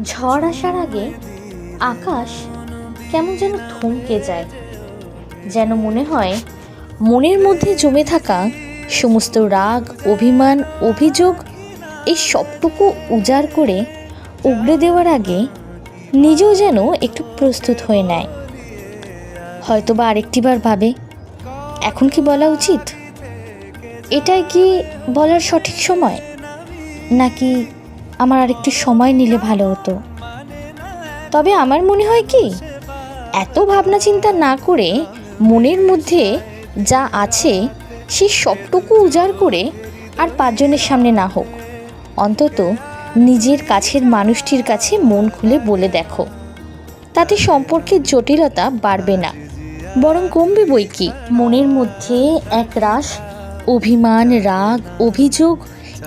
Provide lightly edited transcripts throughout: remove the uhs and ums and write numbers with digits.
ঝড় আসার আগে আকাশ কেমন যেন থমকে যায়, যেন মনে হয় মনের মধ্যে জমে থাকা সমস্ত রাগ, অভিমান, অভিযোগ এই সবটুকু উজাড় করে উগড়ে দেওয়ার আগে নিজেও যেন একটু প্রস্তুত হয়ে নেয়। হয়তো বা আরেকটিবার ভাবে, এখন কি বলা উচিত? এটাই কি বলার সঠিক সময়, নাকি আমার আরেকটু সময় নিলে ভালো হতো? তবে আমার মনে হয় কি, এত ভাবনা চিন্তা না করে মনের মধ্যে যা আছে সে সবটুকু উজাড় করে আর পাঁচজনের সামনে না হোক, অন্তত নিজের কাছের মানুষটির কাছে মন খুলে বলে দেখো। তাতে সম্পর্কের জটিলতা বাড়বে না, বরং কমবে বই কি। মনের মধ্যে একরাশ অভিমান, রাগ, অভিযোগ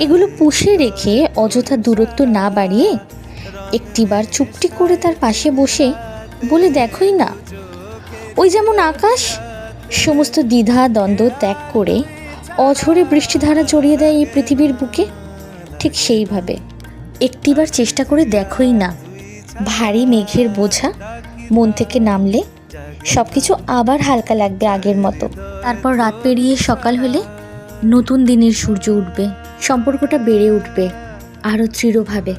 এগুলো পুষে রেখে অযথা দূরত্ব না বাড়িয়ে একটিবার চুপটি করে তার পাশে বসে বলে দেখোই না। ওই যেমন আকাশ সমস্ত দ্বিধা দ্বন্দ্ব ত্যাগ করে অঝরে বৃষ্টিধারা জড়িয়ে দেয় এই পৃথিবীর বুকে, ঠিক সেইভাবে একটিবার চেষ্টা করে দেখোই না। ভারী মেঘের বোঝা মন থেকে নামলে সব কিছু আবার হালকা লাগবে আগের মতো। তারপর রাত পেরিয়ে সকাল হলে নতুন দিনের সূর্য উঠবে, সম্পর্কটা বেড়ে উঠবে আরও দৃঢ়ভাবে।